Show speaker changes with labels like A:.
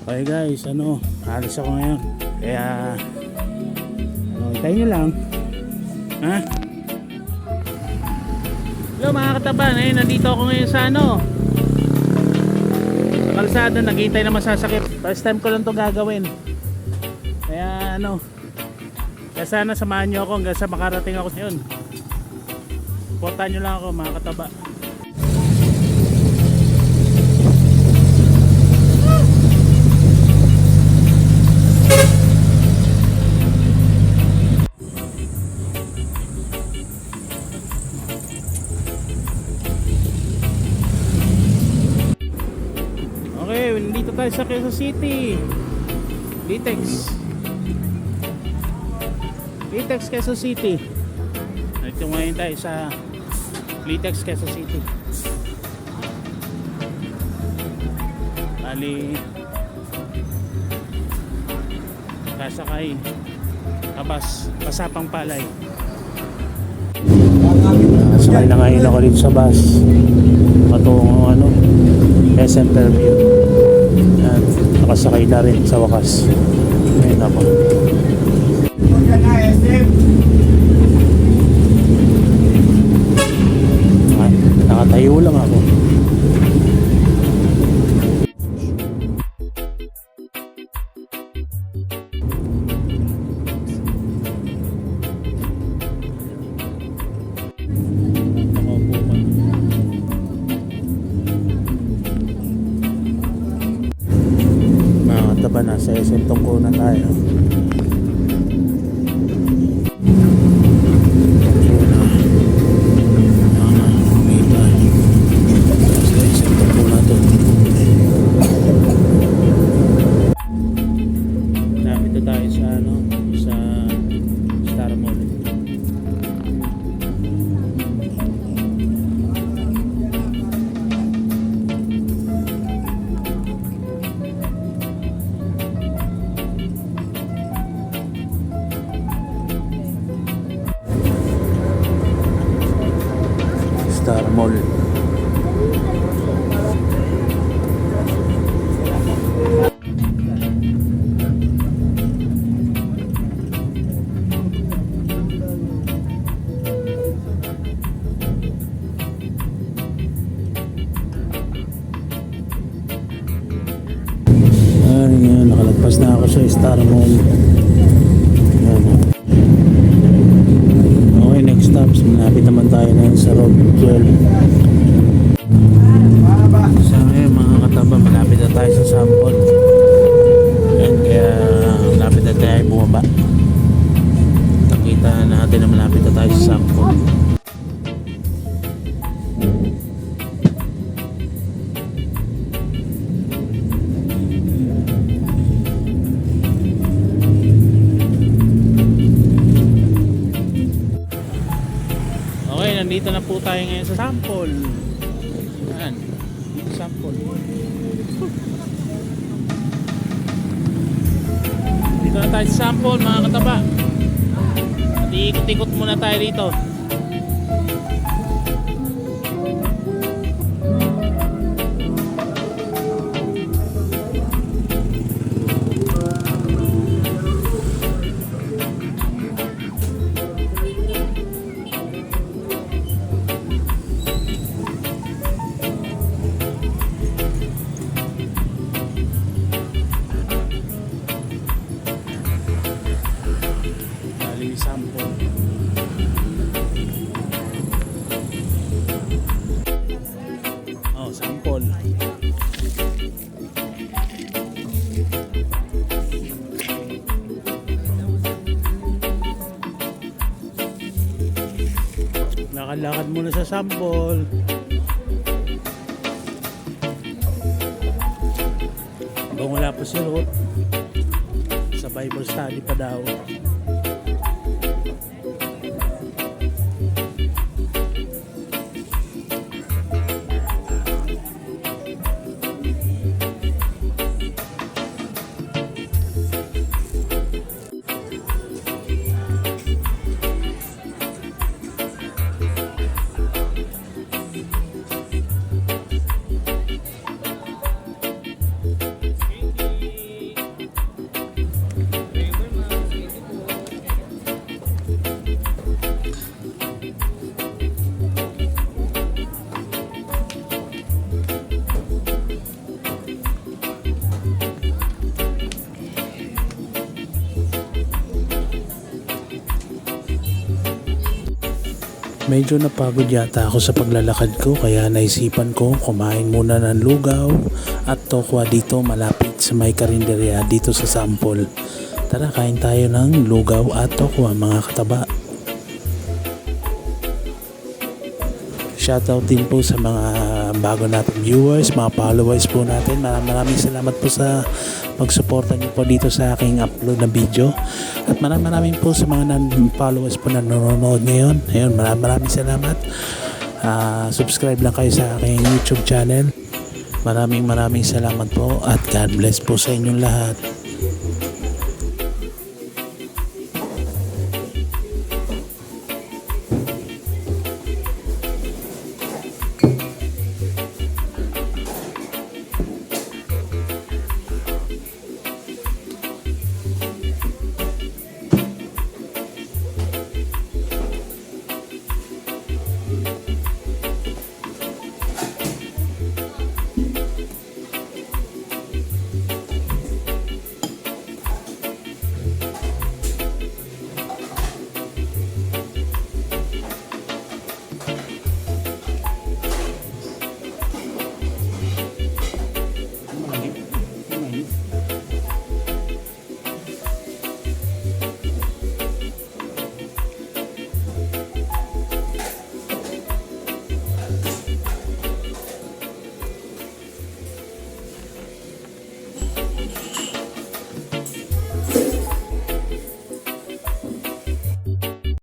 A: Okay guys, alis ako ngayon. Kaya hintayin nyo lang. Ha? Hello mga kataban, nandito ako ngayon sa sa kalsada, naghihintay na masasakit. First time ko lang to gagawin. Kaya kaya sana samahan nyo ako hanggang sa makarating ako sa yun. Supportahan nyo lang ako mga kataba. Okay, nandito tayo sa Quezon City. Litex Quezon City. Ito ngayon tayo sa Litex Quezon City. Bali kasakay Pasapang Palay. Sakay na ngayon ako dito sa bus patungong SM Fairview. Yan, nakasakay na rin sa wakas. Ngayon ako. Nakatayo lang ako. Ba nasa SM Tungkunan tayo. Dito tayo sa sa Star Mall. Star Mall. Ngayon, nakalagpas na ako sa Star Mall. Okay, next stop, malapit naman tayo na sa Road 12. So ngayon mga kataba, malapit na tayo sa Sampol. Ayan, kaya malapit na tayo bumaba. Nakita natin na malapit na tayo sa Sampol. Nandito na po tayo ngayon sa Sampol. Ayan, dito Sampol. Dito na tayo sa Sampol mga kataba. At ikot-ikot muna tayo dito. Sampol. Oh, Sampol. Lakad-lakad muna sa Sampol. Habang wala pa si Ruth, sa Bible study pa daw.
B: Medyo napagod yata ako sa paglalakad ko kaya naisipan ko kumain muna ng lugaw at tokwa dito malapit sa may karinderya dito sa Sampol. Tara, kain tayo ng lugaw at tokwa mga kataba. Shoutout din po sa mga bago nating viewers, mga followers po natin. Maraming salamat po sa pagsuporta niyo po dito sa aking upload na video. At maraming po sa mga followers po na nanonood ngayon. Ayun, maraming salamat. Subscribe lang kayo sa aking YouTube channel. Maraming salamat po at God bless po sa inyong lahat.